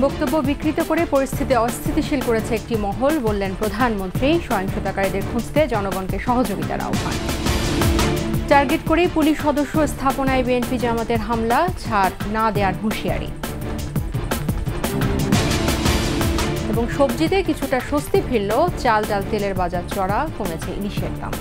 বক্তব্য বিকৃত করে পরিস্থিতি অস্থিতিশীল করেছে একটি মহল, বললেন প্রধানমন্ত্রী। সহিংসতাকারীদের খুঁজতে জনগণকে সহযোগিতার আহ্বান। টার্গেট করে পুলিশ সদস্য স্থাপনায় বিএনপি জামাতের হামলা, ছাড় না দেওয়ার হুঁশিয়ারি। এবং সবজিতে কিছুটা স্বস্তি ফিরল, চাল ডাল তেলের বাজার চড়া, কমেছে ইলিশের দাম।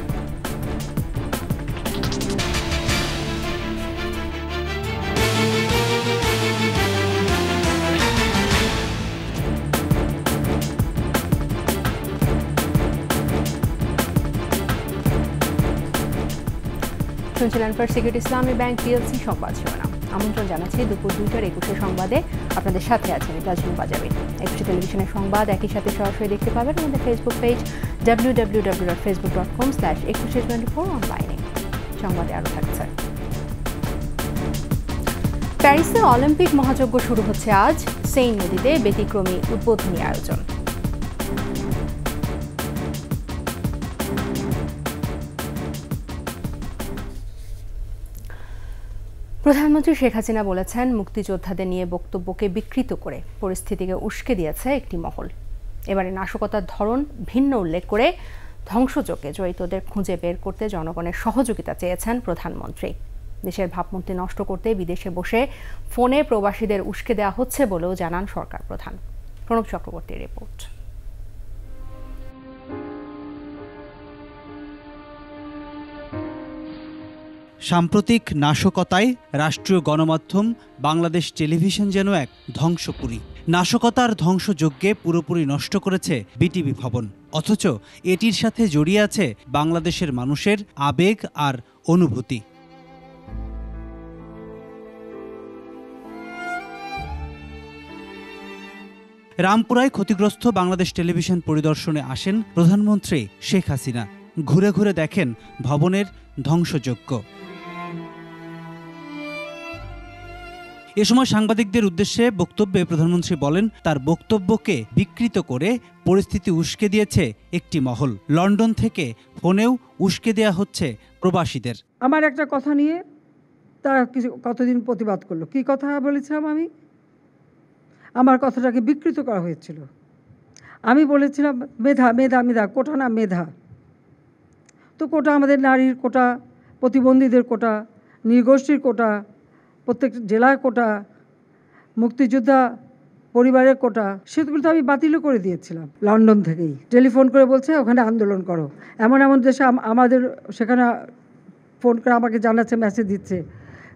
শুনছিলেন ফার্স্ট সিকিউরিটি ইসলামী ব্যাংক পিএলসি সংবাদ শিরোনাম। আমন্ত্রণ জানাচ্ছি দুপুর 2টার 21 সংবাদে। আপনাদের সাথে আছেন তাজমিন পাজাবি। 21 টেলিভিশনের সংবাদ একই সাথে সরাসরি দেখতে পাবেন আমাদের ফেসবুক পেজ www.facebook.com/2124 অনলাইনে। সংবাদে আরও থাকছে। প্যারিসে অলিম্পিক মহাযজ্ঞ শুরু হচ্ছে আজ। সেইন নদীতে ব্যতিক্রমী উদ্বোধনী আয়োজন। প্রধানমন্ত্রী শেখ হাসিনা বলেছেন, মুক্তিযোদ্ধাদের নিয়ে বক্তব্যকে বিকৃত করে পরিস্থিতিকে উস্কে দিয়েছে একটি মহল। এবারে নাশকতার ধরন ভিন্ন উল্লেখ করে ধ্বংসযজ্ঞে জড়িতদের খুঁজে বের করতে জনগণের সহযোগিতা চেয়েছেন প্রধানমন্ত্রী। দেশের ভাবমূর্তি নষ্ট করতে বিদেশে বসে ফোনে প্রবাসীদের উস্কে দেওয়া হচ্ছে বলেও জানান সরকার প্রধান। প্রণব চক্রবর্তীর রিপোর্ট। সাম্প্রতিক নাশকতায় রাষ্ট্রীয় গণমাধ্যম বাংলাদেশ টেলিভিশন যেন এক ধ্বংসপুরী। নাশকতার ধ্বংসযজ্ঞে পুরোপুরি নষ্ট করেছে বিটিভি ভবন, অথচ এটির সাথে জড়িয়ে আছে বাংলাদেশের মানুষের আবেগ আর অনুভূতি। রামপুরায় ক্ষতিগ্রস্ত বাংলাদেশ টেলিভিশন পরিদর্শনে আসেন প্রধানমন্ত্রী শেখ হাসিনা। ঘুরে ঘুরে দেখেন ভবনের ধ্বংসযজ্ঞ। এ সময় সাংবাদিকদের উদ্দেশ্যে বক্তব্যে প্রধানমন্ত্রী বলেন, তার বক্তব্যকে বিকৃত করে পরিস্থিতি উস্কে দিয়েছে একটি মহল। লন্ডন থেকে ফোনেও উস্কে দেয়া হচ্ছে প্রবাসীদের। আমার একটা কথা নিয়ে তারা কতদিন প্রতিবাদ করলো। কি কথা বলেছিলাম আমি? আমার কথাটাকে বিকৃত করা হয়েছিল। আমি বলেছিলাম মেধা মেধা মেধা, কোটা না মেধা। তো কোটা আমাদের নারীর কোটা, প্রতিবন্ধীদের কোটা, নৃগোষ্ঠীর কোটা, প্রত্যেক জেলার কোটা, মুক্তিযোদ্ধা পরিবারের কোটা, সেগুলো তো আমি বাতিলও করে দিয়েছিলাম। লন্ডন থেকেই টেলিফোন করে বলছে ওখানে আন্দোলন করো। এমন এমন দেশে আমাদের সেখানে ফোন করে আমাকে জানাচ্ছে, মেসেজ দিচ্ছে।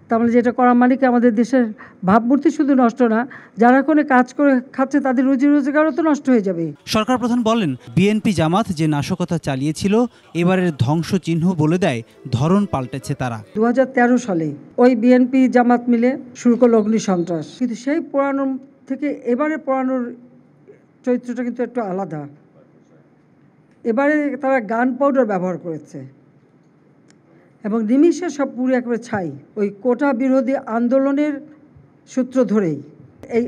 তাহলে যেটা করা মানে কি আমাদের দেশের ভাবমূর্তি শুধু নষ্ট না, যারা কোনো কাজ করে খাচ্ছে তাদের রুজি রোজগারও তো নষ্ট হয়ে যাবে। সরকার প্রধান বলেন, বিএনপি জামাত যে নাশকতা চালিয়েছিল এবারের ধ্বংস চিহ্ন বলে দেয় ধরন পাল্টেছে তারা। 2013 সালে ওই বিএনপি জামাত মিলে শুরু করলো অগ্নি সন্ত্রাস, কিন্তু সেই পুরানো থেকে এবারে পুরানোর চরিত্রটা কিন্তু একটু আলাদা। এবারে তারা গান পাউডার ব্যবহার করেছে এবং নিমিষে সব পুরো একেবারে ছাই। ওই কোটা বিরোধী আন্দোলনের সূত্র ধরেই এই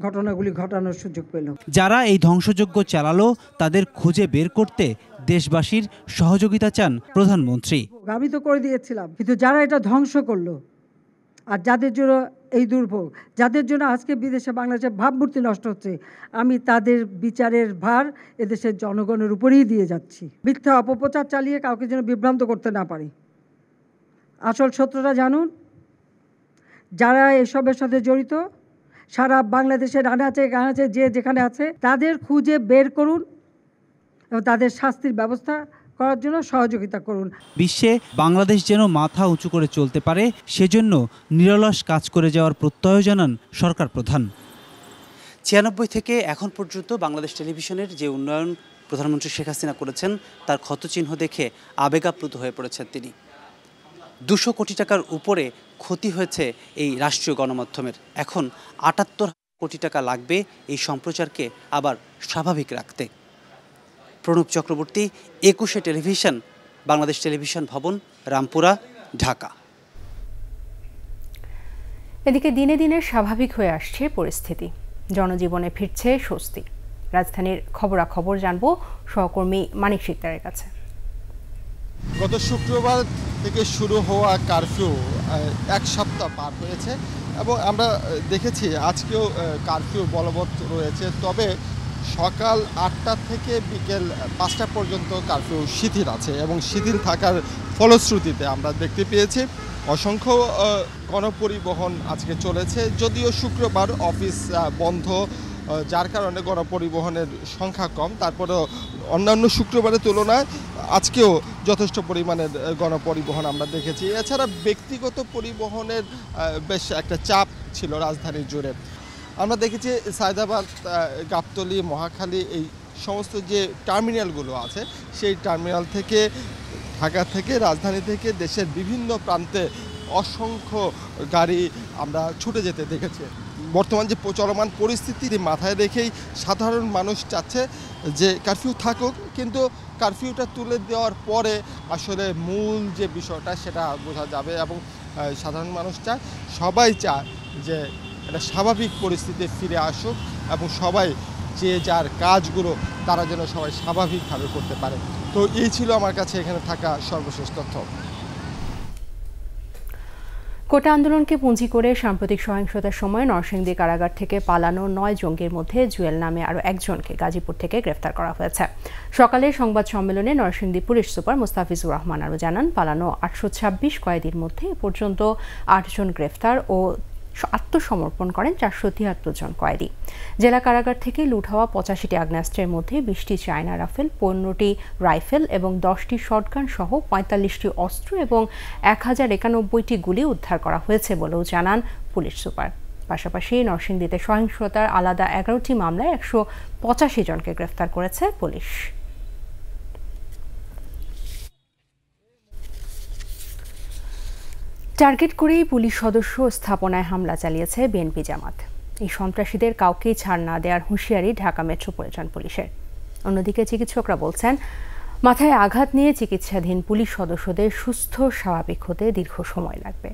ঘটনাগুলি ঘটানোর সুযোগ পেল। যারা এই ধ্বংসযজ্ঞ চালালো তাদের খুঁজে বের করতে দেশবাসীর সহযোগিতা চান প্রধানমন্ত্রী। আমি তো করে দিয়েছিলাম, কিন্তু যারা এটা ধ্বংস করলো আর যাদের জন্য এই দুর্ভোগ, যাদের জন্য আজকে বিদেশে বাংলাদেশের ভাবমূর্তি নষ্ট হচ্ছে, আমি তাদের বিচারের ভার এদেশের জনগণের উপরেই দিয়ে যাচ্ছি। মিথ্যা অপপ্রচার চালিয়ে কাউকে যেন বিভ্রান্ত করতে না পারি। আসল সত্যটা জানুন, যারা এসবের সাথে জড়িত সারা বাংলাদেশের আনাচে গানাচে যে যেখানে আছে তাদের খুঁজে বের করুন এবং তাদের শাস্তির ব্যবস্থা করার জন্য সহযোগিতা করুন। বিশ্বে বাংলাদেশ যেন মাথা উঁচু করে চলতে পারে, সেজন্য নিরলস কাজ করে যাওয়ার প্রত্যয় জানান সরকার প্রধান। 96 থেকে এখন পর্যন্ত বাংলাদেশ টেলিভিশনের যে উন্নয়ন প্রধানমন্ত্রী শেখ হাসিনা করেছেন তার ক্ষতচিহ্ন দেখে আবেগাপ্লুত হয়ে পড়েছেন তিনি। 200 কোটি টাকার উপরে ক্ষতি হয়েছে এই রাষ্ট্রীয় গণমাধ্যমের। এখন 78 কোটি টাকা লাগবে এই সম্প্রচারকে আবার স্বাভাবিক রাখতে। প্রণব চক্রবর্তী, 21 টেলিভিশন, বাংলাদেশ টেলিভিশন ভবন, রামপুরা, ঢাকা। এদিকে দিনে দিনে স্বাভাবিক হয়ে আসছে পরিস্থিতি, জনজীবনে ফিরছে স্বস্তি। রাজধানীর খবরাখবর জানবো সহকর্মী মানিক শিকদারের কাছে। গত শুক্রবার থেকে শুরু হওয়া কারফিউ 1 সপ্তাহ পার হয়েছে। এবং আমরা দেখেছি আজকেও কারফিউ বলবৎ রয়েছে, তবে সকাল ৮টা থেকে বিকেল ৫টা পর্যন্ত কারফিউ শিথিল আছে এবং শিথিল থাকার ফলশ্রুতিতে আমরা দেখতে পেয়েছি অসংখ্য গণপরিবহন আজকে চলেছে। যদিও শুক্রবার অফিস বন্ধ, যার কারণে গণপরিবহনের সংখ্যা কম, তারপরেও অন্যান্য শুক্রবারের তুলনায় আজকেও যথেষ্ট পরিমাণের গণপরিবহন আমরা দেখেছি। এছাড়া ব্যক্তিগত পরিবহনের বেশ একটা চাপ ছিল রাজধানী জুড়ে। আমরা দেখেছি সায়দাবাদ, গাবতলী, মহাখালী এই সমস্ত যে টার্মিনালগুলো আছে সেই টার্মিনাল থেকে ঢাকা থেকে রাজধানী থেকে দেশের বিভিন্ন প্রান্তে অসংখ্য গাড়ি আমরা ছুটে যেতে দেখেছি। বর্তমান যে চলমান পরিস্থিতি মাথায় রেখেই সাধারণ মানুষ চাচ্ছে যে কারফিউ থাকুক, কিন্তু কারফিউটা তুলে দেওয়ার পরে আসলে মূল যে বিষয়টা সেটা বোঝা যাবে এবং সাধারণ মানুষ চায়, সবাই চায় যে একটা স্বাভাবিক পরিস্থিতি ফিরে আসুক এবং সবাই যে যার কাজগুলো তারা যেন সবাই স্বাভাবিকভাবে করতে পারে। তো এই ছিল আমার কাছে এখানে থাকা সর্বশেষ তথ্য। কোটা আন্দোলনকে পুঁজি করে সাম্প্রতিক সহিংসতার সময় নরসিংদী কারাগার থেকে পালানো ৯ জঙ্গির মধ্যে জুয়েল নামে আরও একজনকে গাজীপুর থেকে গ্রেফতার করা হয়েছে। সকালে সংবাদ সম্মেলনে নরসিংদী পুলিশ সুপার মোস্তাফিজুর রহমান আরও জানান, পালানো ৮২৬ কয়েদির মধ্যে এ পর্যন্ত ৮ জন গ্রেফতার ও আত্মসমর্পণ করেন ৪৭৩ জন কয়েদি। জেলা কারাগার থেকে লুট হওয়া ৮৫টি আগ্নেয়াস্ত্রের মধ্যে ২০টি চায়না রাফেল, ১৫টি রাইফেল এবং 10টি শটগান সহ ৪৫টি অস্ত্র এবং ১,০৯১টি গুলি উদ্ধার করা হয়েছে বলেও জানান পুলিশ সুপার। পাশাপাশি নরসিংদীতে সহিংসতার আলাদা ১১টি মামলায় ১৮৫ জনকে গ্রেফতার করেছে পুলিশ। টার্গেট করেই পুলিশ সদস্য স্থাপনায় হামলা চালিয়েছে বিএনপি জামাত। এই সন্ত্রাসীদের কাউকেই ছাড় না দেওয়ার হুঁশিয়ারি ঢাকা মেট্রোপলিটন পুলিশের। অন্যদিকে চিকিৎসকরা বলছেন, মাথায় আঘাত নিয়ে চিকিৎসাধীন পুলিশ সদস্যদের সুস্থ স্বাভাবিক হতে দীর্ঘ সময় লাগবে।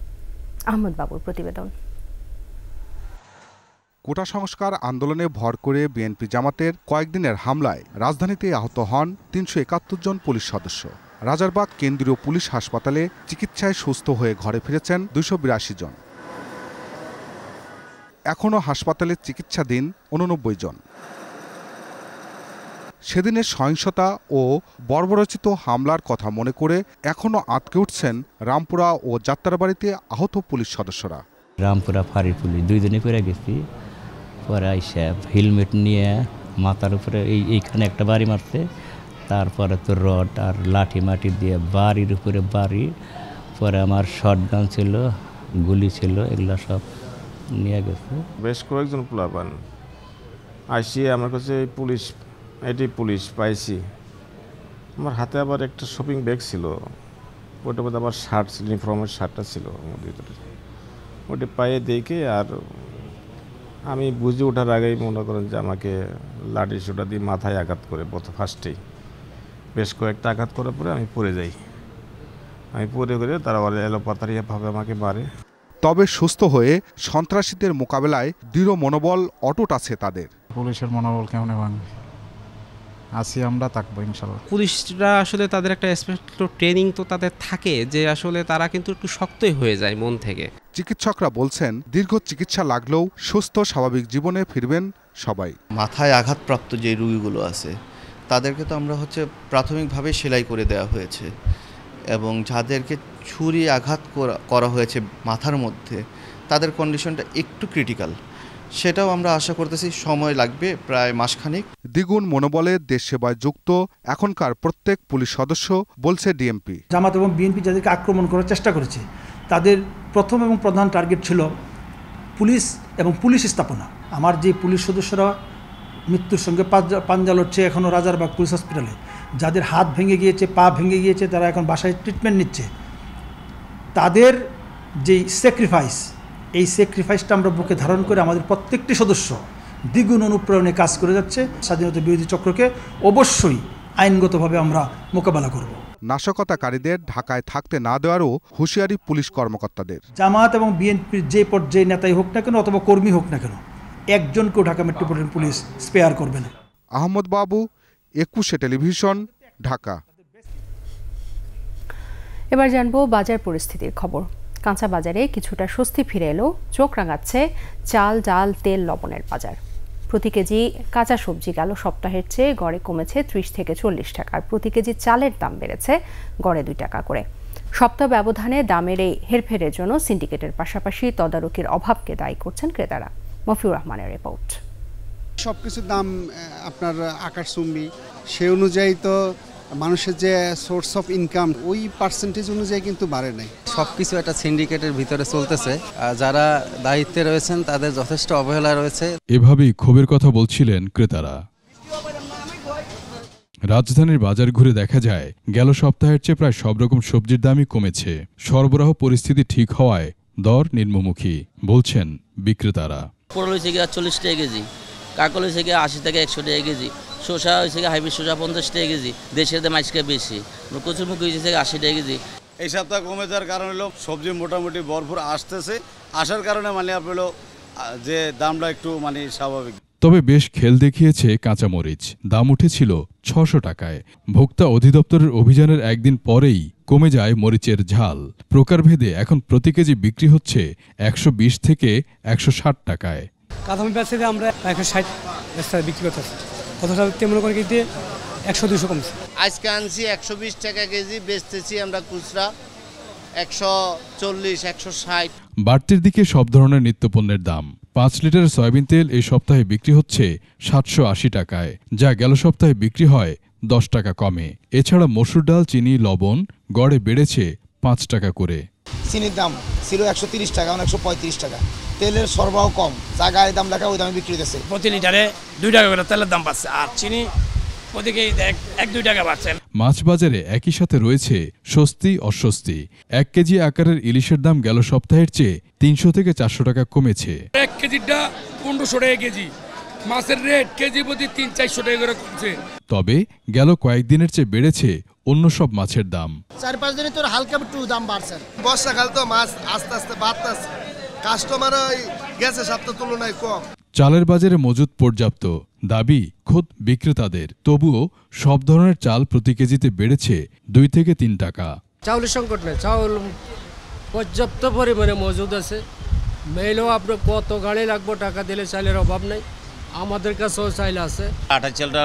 আহমদ বাবুর প্রতিবেদন। কোটা সংস্কার আন্দোলনে ভর করে বিএনপি জামাতের কয়েকদিনের হামলায় রাজধানীতে আহত হন ৩৭১ জন পুলিশ সদস্য। রাজারবাগ কেন্দ্রীয় পুলিশ হাসপাতালে চিকিৎসায় সুস্থ হয়ে ঘরে ফিরেছেন ২৮২ জন। এখনও হাসপাতালে চিকিৎসাধীন ৮৯ জন। সেদিনের সহিংসতা ও বর্বরচিত হামলার কথা মনে করে এখনও আঁতকে উঠছেন রামপুরা ও যাত্রাবাড়িতে আহত পুলিশ সদস্যরা। রামপুরা ফাঁড়ির পুলিশ 2 দিনে করে গেছি, পরে আইসা হেলমেট নিয়ে মাথার উপরে এইখানে একটা বাড়ি মারছে, তারপরে তো রড আর লাঠি মাটি দিয়ে বাড়ির উপরে বাড়ি, পরে আমার শটগান ছিল, গুলি ছিল, এগুলো সব নিয়ে গেছে। বেশ কয়েকজন পোলাপান আইসি আমার কাছে পুলিশ পাইছি। আমার হাতে আবার একটা শপিং ব্যাগ ছিল, ওটার মধ্যে আবার শার্ট ছিল, ইউনিফর্মের শার্টটা ছিল ভিতরে। ওটা পায়ে দেখে আর আমি বুঝে ওঠার আগেই মনে করেন যে আমাকে লাঠি সোটা দিয়ে মাথায় আঘাত করে ফার্স্টেই বেশ কয়েকটা আঘাত করার পরে আমি পড়ে যাই। আমি পড়ে করে তারা এলোপাতারিভাবে আমাকে মারে। তবে সুস্থ হয়ে সন্ত্রাসীদের মোকাবেলায় দৃঢ় মনোবল অটুট আছে তাদের। পুলিশের মনোবল কেমন ভাঙবে, আসি আমরা থাকবো ইনশাল্লাহ। পুলিশরা আসলে তাদের একটা স্পেশাল ট্রেনিং তো তাদের থাকে, যে আসলে তারা কিন্তু একটু শক্তই হয়ে যায় মন থেকে। চিকিৎসকরা বলছেন, দীর্ঘ চিকিৎসা লাগলেও সুস্থ স্বাভাবিক জীবনে ফিরবেন সবাই। মাথায় আঘাতপ্রাপ্ত যে রোগীগুলো আছে তাদেরকে তো আমরা প্রাথমিকভাবে সেলাই করে দেওয়া হয়েছে, এবং যাদেরকে ছুরি আঘাত করা হয়েছে মাথার মধ্যে তাদের কন্ডিশনটা একটু ক্রিটিক্যাল, সেটাও আমরা আশা করতেছি সময় লাগবে, প্রায় মাসখানেক। দ্বিগুণ মনোবলে দেশ সেবায় যুক্ত এখনকার প্রত্যেক পুলিশ সদস্য, বলছে ডিএমপি। জামাত এবং বিএনপি যাদেরকে আক্রমণ করার চেষ্টা করেছে তাদের প্রথম এবং প্রধান টার্গেট ছিল পুলিশ এবং পুলিশ স্থাপনা। আমার যে পুলিশ সদস্যরা মৃত্যুর সঙ্গে পাঞ্জা লড়ছে এখনও রাজারবাগ পুলিশ হসপিটালে, যাদের হাত ভেঙে গিয়েছে, পা ভেঙে গিয়েছে, তারা এখন বাসায় ট্রিটমেন্ট নিচ্ছে, তাদের যেই স্যাক্রিফাইস, এই স্যাক্রিফাইসটা আমরা বুকে ধারণ করে আমাদের প্রত্যেকটি সদস্য দ্বিগুণ অনুপ্রেরণে কাজ করে যাচ্ছে। স্বাধীনতা বিরোধী চক্রকে অবশ্যই আইনগতভাবে আমরা মোকাবেলা করব। নাশকতাকারীদের ঢাকায় থাকতে না দেওয়ারও হুঁশিয়ারি পুলিশ কর্মকর্তাদের। জামাত এবং বিএনপির যে পর্যায়ে নেতাই হোক না কেন অথবা কর্মী হোক না কেন, একজনকেও ঢাকা মেট্রোপলিটন পুলিশ স্পেয়ার করবে না। আহমদ বাবু, 21 টেলিভিশন, ঢাকা। এবার জানবো বাজার পরিস্থিতির খবর। কাঁচা বাজারে কিছুটা স্বস্তি ফিরে এলো, চোখ রাঙাচ্ছে চাল, ডাল, তেল, লবণের বাজার। প্রতি কেজি কাঁচা সবজি গেল সপ্তাহের চেয়ে গড়ে কমেছে 30 থেকে 40 টাকা, আর প্রতি কেজি চালের দাম বেড়েছে গড়ে 2 টাকা করে। সপ্তাহ ব্যবধানে দামের এই হেরফেরের জন্য সিন্ডিকেটের পাশাপাশি তদারকির অভাবকে দায়ী করছেন ক্রেতারা। মফিউর রহমানের রিপোর্ট। সবকিছুর দাম আপনার আকাশচুম্বী, সে অনুযায়ী তো মানুষের যে সোর্স অফ ইনকাম ওই পার্সেন্টেজ অনুযায়ী কিন্তু বাড়ে নাই। সবকিছু একটা সিন্ডিকেটের ভিতরে চলতেছে, যারা দায়িত্বে রয়েছেন তাদের যথেষ্ট অবহেলা রয়েছে। এভাবেই ক্ষোভের কথা বলছিলেন ক্রেতারা। রাজধানীর বাজার ঘুরে দেখা যায় গেল সপ্তাহের চেয়ে প্রায় সব রকম সবজির দামই কমেছে। সরবরাহ পরিস্থিতি ঠিক হওয়ায় দর নিম্নমুখী বলছেন বিক্রেতারা। পটল হয়েছে গিয়ে 40 টাকা কেজি, কাকল হয়েছে গিয়ে 80 থেকে 100 টাকা কেজি, শসা হয়েছে গিয়ে হাইব্রিড শসা 50 টাকা কেজি, দেশের দাম আজকে বেশি, কচুরমুখী হয়েছে 80 টাকা কেজি। এই সপ্তাহ কমে যাওয়ার কারণ হলো সবজি মোটামুটি ভরপুর আসতেছে, আসার কারণে মানে আপনার যে দামটা একটু মানে স্বাভাবিক। তবে বেশ খেল দেখিয়েছে কাঁচামরিচ, দাম উঠেছিল 600 টাকায়। ভোক্তা অধিদপ্তরের অভিযানের একদিন পরেই কমে যায় মরিচের ঝাল। প্রকারভেদে এখন প্রতি কেজি বিক্রি হচ্ছে 120 থেকে 160 টাকায়। কাঁচামরিচ ব্যবসাতে আমরা 160 বিক্রি করতেছি, অথচ মনে করি কেজিতে 100-200 কমছে। আজকে আনছি 120 টাকা কেজি, বেচতেছি আমরা খুচরা 140-160। বাড়তির দিকে সব ধরনের নিত্যপণ্যের দাম। 5 লিটার সয়াবিন তেল এই সপ্তাহে বিক্রি হচ্ছে 780 টাকায়, যা গেল সপ্তাহে বিক্রি হয় 10 টাকা কমে। এছাড়া মসুর ডাল, চিনি, লবণ গড়ে বেড়েছে 5 টাকা করে। চিনির দাম ছিল 130 টাকা, 135 টাকা। তেলের সরবরাহ কম, জায়গায় দাম লেখা ওই দামে বিক্রি হচ্ছে। প্রতি লিটারে 2 টাকা করে তেলের দাম বাড়ছে, আর চিনি প্রতি কেজি 1-2 টাকা বাড়ছে। মাছ বাজারে একই সাথে রয়েছে স্বস্তি অস্বস্তি। 1 কেজি আকারের ইলিশের দাম গেল সপ্তাহের চেয়ে 300 থেকে 400 টাকা কমেছে। 1 কেজিটা 1500 টাকা কেজি, মাছের রেট কেজি প্রতি 300-400 টাকা করে কমছে। তবে গেল কয়েকদিনের চেয়ে বেড়েছে অন্য সব মাছের দাম। 4-5 দিনে তোর হালকা একটু দাম বাড়ছে। বর্ষাকাল তো মাছ আস্তে আস্তে বাড়তেছে, কাস্টমার গেছে সপ্তাহ তুলনায় কম। চালের বাজারে মজুদ পর্যাপ্ত, দাবি খোদ বিক্রেতাদের। তবুও সব ধরনের চাল প্রতি কেজিতে বেড়েছে 2 থেকে 3 টাকা। চাউলের সংকট নেই, চাউল পর্যাপ্ত পরিমাণে মজুদ আছে। মেইলেও আপনার কত গাড়ি লাগবে, টাকা দিলে চালের অভাব নেই। আমাদের কাছেও চাইল আছে। আটার চালটা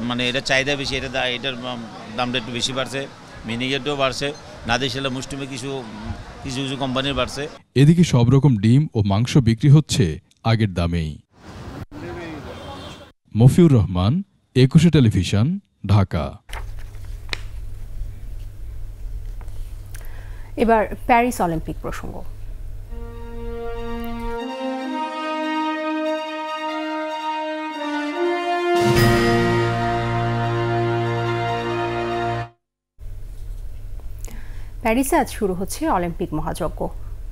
মানে এটা চাহিদা বেশি, এটার দামটা একটু বেশি বাড়ছে। মিনিকেটও বাড়ছে, নাদেশালা মুষ্টিমে কিছু কোম্পানির বাড়ছে। এদিকে সব রকম ডিম ও মাংস বিক্রি হচ্ছে আগের দামেই। মফিউর রহমান, 21 টেলিভিশন, ঢাকা। এবার প্যারিস অলিম্পিক প্রসঙ্গ। প্যারিসে আজ শুরু হচ্ছে অলিম্পিক মহাযজ্ঞ।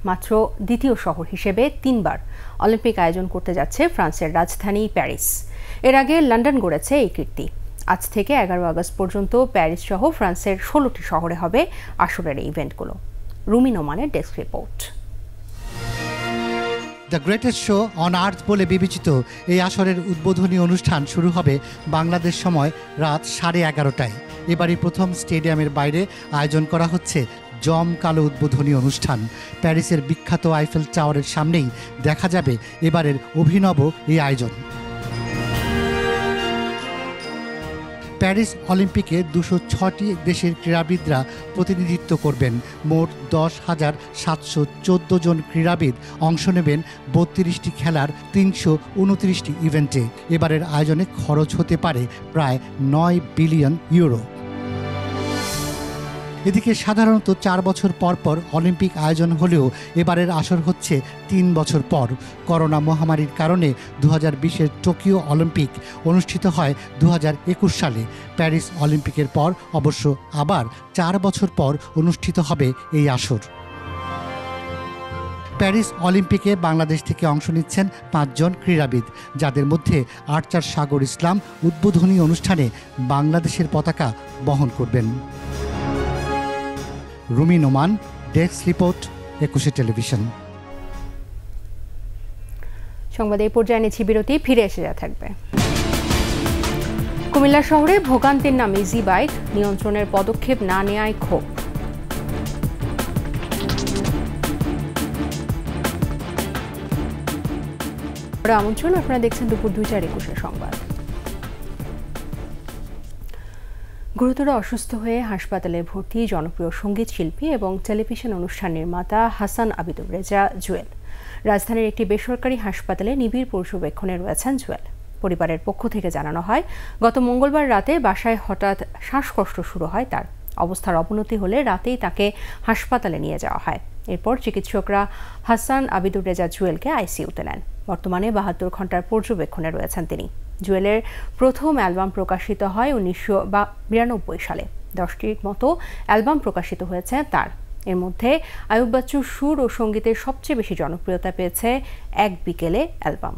মাত্র দ্বিতীয় শহর হিসেবে 3 বার অলিম্পিক আয়োজন করতে যাচ্ছে ফ্রান্সের রাজধানী প্যারিস। এর আগে লন্ডন গড়েছে এই কীর্তি। আজ থেকে 11 আগস্ট পর্যন্ত প্যারিস সহ ফ্রান্সের 16টি শহরে হবে আসরের এই ইভেন্টগুলো। রুমি নোমানের desk report. The greatest show on earth বলে বিবেচিত এই আসরের উদ্বোধনী অনুষ্ঠান শুরু হবে বাংলাদেশ সময় রাত 11:30টায়। এবারই প্রথম স্টেডিয়ামের বাইরে আয়োজন করা হচ্ছে জমকালো উদ্বোধনী অনুষ্ঠান। প্যারিসের বিখ্যাত আইফেল টাওয়ারের সামনেই দেখা যাবে এবারের অভিনব এই আয়োজন। প্যারিস অলিম্পিকে 206টি দেশের ক্রীড়াবিদরা প্রতিনিধিত্ব করবেন। মোট 10,714 জন ক্রীড়াবিদ অংশ নেবেন 32টি খেলার 329টি ইভেন্টে। এবারের আয়োজনে খরচ হতে পারে প্রায় 9 বিলিয়ন ইউরো। এদিকে সাধারণত 4 বছর পর পর অলিম্পিক আয়োজন হলেও এবারের আসর হচ্ছে 3 বছর পর। করোনা মহামারীর কারণে 2020-এর টোকিও অলিম্পিক অনুষ্ঠিত হয় 2021 সালে। প্যারিস অলিম্পিকের পর অবশ্য আবার 4 বছর পর অনুষ্ঠিত হবে এই আসর। প্যারিস অলিম্পিকে বাংলাদেশ থেকে অংশ নিচ্ছেন 5 জন ক্রীড়াবিদ, যাদের মধ্যে আর্চার সাগর ইসলাম উদ্বোধনী অনুষ্ঠানে বাংলাদেশের পতাকা বহন করবেন। Rumi Noman, desk report, 21 television. সংবাদে এই পর্যায়ে নিচ্ছি বিরতি, ফিরে এসে যা থাকবে। কুমিল্লা শহরে ভোগান্তির নাম ইজি বাইক, নিয়ন্ত্রণের পদক্ষেপ না নেওয়ায় ক্ষোভ। আরও আমন্ত্রণ, আপনারা দেখছেন দুপুর 2টার 21 সংবাদ। গুরুতর অসুস্থ হয়ে হাসপাতালে ভর্তি জনপ্রিয় সঙ্গীত শিল্পী এবং টেলিভিশন অনুষ্ঠান নির্মাতা হাসান আবিদুর রেজা জুয়েল। রাজধানীর একটি বেসরকারি হাসপাতালে নিবিড় পর্যবেক্ষণে রয়েছেন জুয়েল। পরিবারের পক্ষ থেকে জানানো হয়, গত মঙ্গলবার রাতে বাসায় হঠাৎ শ্বাসকষ্ট শুরু হয় তার। অবস্থার অবনতি হলে রাতেই তাকে হাসপাতালে নিয়ে যাওয়া হয়। এরপর চিকিৎসকরা হাসান আবিদুর রেজা জুয়েলকে আইসিইউতে নেন। বর্তমানে 72 ঘন্টার পর্যবেক্ষণে রয়েছেন তিনি। জুয়েলের প্রথম অ্যালবাম প্রকাশিত হয় 1992 সালে। 10টির মতো অ্যালবাম প্রকাশিত হয়েছে তার। এর মধ্যে আয়ুব বাচ্চুর সুর ও সঙ্গীতের সবচেয়ে বেশি জনপ্রিয়তা পেয়েছে এক বিকেলে অ্যালবাম।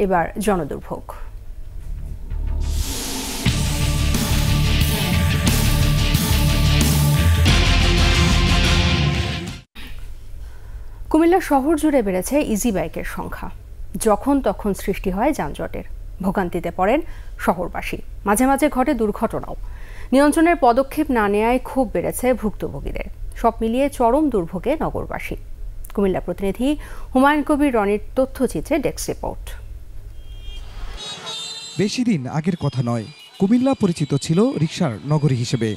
এবার জনদুর্ভোগ। কুমিল্লা শহর জুড়ে বেড়েছে ইজি বাইকের সংখ্যা। যখন তখন সৃষ্টি হয় যানজটের। ভোগান্তিতে পড়েন শহরবাসী। মাঝে মাঝে ঘটে দুর্ঘটনাও। নিয়ন্ত্রণের পদক্ষেপ না নেওয়ায় ক্ষোভ বেড়েছে ভুক্তভোগীদের। সব মিলিয়ে চরম দুর্ভোগে নগরবাসী। কুমিল্লা প্রতিনিধি হুমায়ুন কবির রনির তথ্যচিত্রে ডেস্ক রিপোর্ট। বেশি দিন আগের কথা নয়, কুমিল্লা পরিচিত ছিল রিকশার নগরী হিসেবে।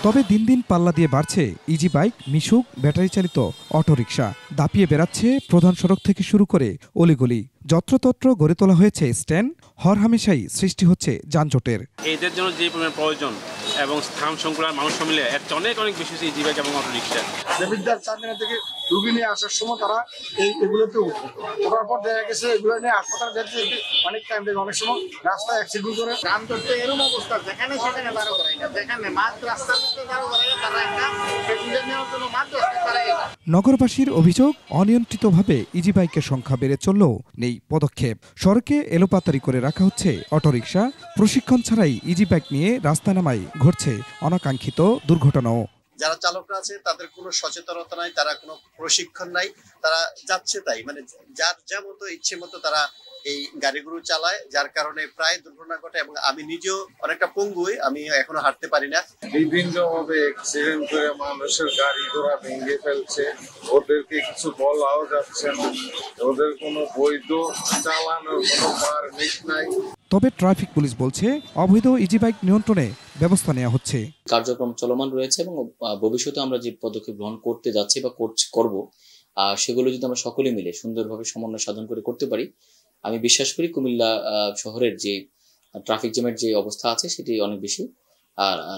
তবে দিন দিন পাল্লা দিয়ে বাড়ছে ইজি বাইক, মিশুক, ব্যাটারি চালিত অটোরিকশা। দাপিয়ে বেড়াচ্ছে প্রধান সড়ক থেকে শুরু করে অলিগলি। যত্রতত্র গড়ে তোলা হয়েছে স্ট্যান্ড। হরহামেশাই সৃষ্টি হচ্ছে যানজটের। এদের জন্য যে প্রয়োজন এবং স্থান সংকুলান মানুষ মিলে অনেক অনেক বেশি ইজি বাইক এবং অটোরিকশা। দেবিদ্বার চাঁদিনা থেকে রুগী নিয়ে আসার সময় তারা এগুলোতে উঠে ওঠার পর দেখা গেছে এগুলো নিয়ে হাসপাতাল যেতে অনেক টাইম লাগে। অনেক সময় রাস্তায় অ্যাক্সিডেন্ট করে। যানজট তো এরকম অবস্থা, যেখানে সেখানে দাঁড়ো করাই না, যেখানে মাঝ রাস্তার দাঁড়ো করাই তারা একটা প্যাসেঞ্জার নেওয়ার জন্য মাঝ রাস্তায় দাঁড়ায় না। নগরবাসীর অভিযোগ, অনিয়ন্ত্রিতভাবে ইজি বাইকের সংখ্যা বেড়ে চললেও নেই পদক্ষেপ। সড়কে এলোপাতারি করে রাখা হচ্ছে অটোরিকশা। প্রশিক্ষণ ছাড়াই ইজি বাইক নিয়ে রাস্তা নামায় ঘটছে অনাকাঙ্ক্ষিত দুর্ঘটনাও। যারা চালকরা আছে তাদের কোনো সচেতনতা নাই, তারা কোনো প্রশিক্ষণ নাই, তারা যাচ্ছে তাই মানে যার যা মতো ইচ্ছে মতো তারা এই গাড়িগুলো চালায়, যার কারণে প্রায় দুর্ঘটনা ঘটে। এবং আমি নিজেও অনেকটা পঙ্গুই, আমি এখনো হাঁটতে পারি না। বিভিন্নভাবে অ্যাক্সিডেন্ট করে মানুষের গাড়ি ঘোড়া ভেঙে ফেলছে। ওদেরকে কিছু বলাও যাচ্ছে না, ওদের কোনো বৈধ চালানোর কোনো পারমিট নাই। তবে ট্রাফিক পুলিশ বলছে অবৈধ ইজি বাইক নিয়ন্ত্রণে ব্যবস্থা নেওয়া হচ্ছে। কার্যক্রম চলমান রয়েছে এবং ভবিষ্যতে আমরা যে পদক্ষেপ গ্রহণ করতে যাচ্ছি বা করব সেগুলো যদি আমরা সকলে মিলে সুন্দরভাবে সমন্বয় সাধন করে করতে পারি, আমি বিশ্বাস করি কুমিল্লা শহরের যে ট্রাফিক জ্যামের যে অবস্থা আছে সেটি অনেক বেশি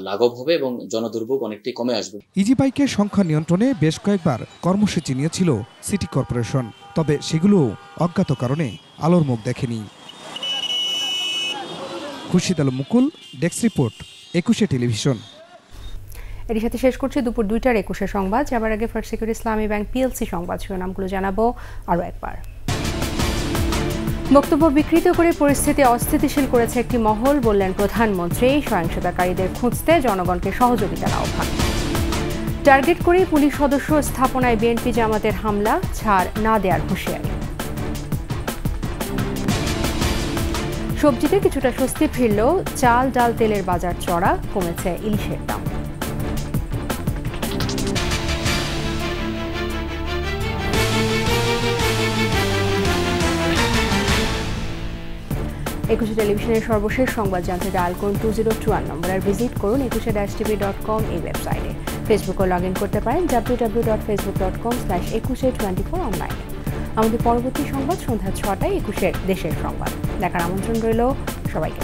লাঘব হবে এবং জনদুর্ভোগ অনেকটাই কমে আসবে। ইজি বাইকের সংখ্যা নিয়ন্ত্রণে বেশ কয়েকবার কর্মসূচি নিয়েছিল সিটি কর্পোরেশন, তবে সেগুলো অজ্ঞাত কারণে আলোর মুখ দেখেনি। খুরশিদ আলম মুকুল, ডেস্ক রিপোর্ট, 21 টেলিভিশন। এর সাথে শেষ করছি দুপুর 2টার 21 সংবাদ। যাবার আগে ফার্স্ট সিকিউরিটি ইসলামী ব্যাংক পিএলসি সংবাদ শিরোনামগুলো জানাবো আরও একবার। বক্তব্য বিকৃত করে পরিস্থিতি অস্থিতিশীল করেছে একটি মহল, বললেন প্রধানমন্ত্রী। সহিংসতাকারীদের খুঁজতে জনগণকে সহযোগিতার আহ্বান। টার্গেট করে পুলিশ সদস্য স্থাপনায় বিএনপি জামাতের হামলা, ছাড় না দেওয়ার হুঁশিয়ারি। সবজিতে কিছুটা স্বস্তি ফিরলেও চাল, ডাল, তেলের বাজার চড়া, কমেছে ইলিশের দাম। একুশে টেলিভিশনের সর্বশেষ সংবাদ জানতে ডায়াল করুন 2021 নম্বর আর ভিজিট করুন 21-tv.com এই ওয়েবসাইটে। ফেসবুকে লগ ইন করতে পারেন www.facebook.com/2124 অনলাইনে। আমাদের পরবর্তী সংবাদ সন্ধ্যা 6টায় 21 দেশের সংবাদ দেখার আমন্ত্রণ রইল সবাইকে।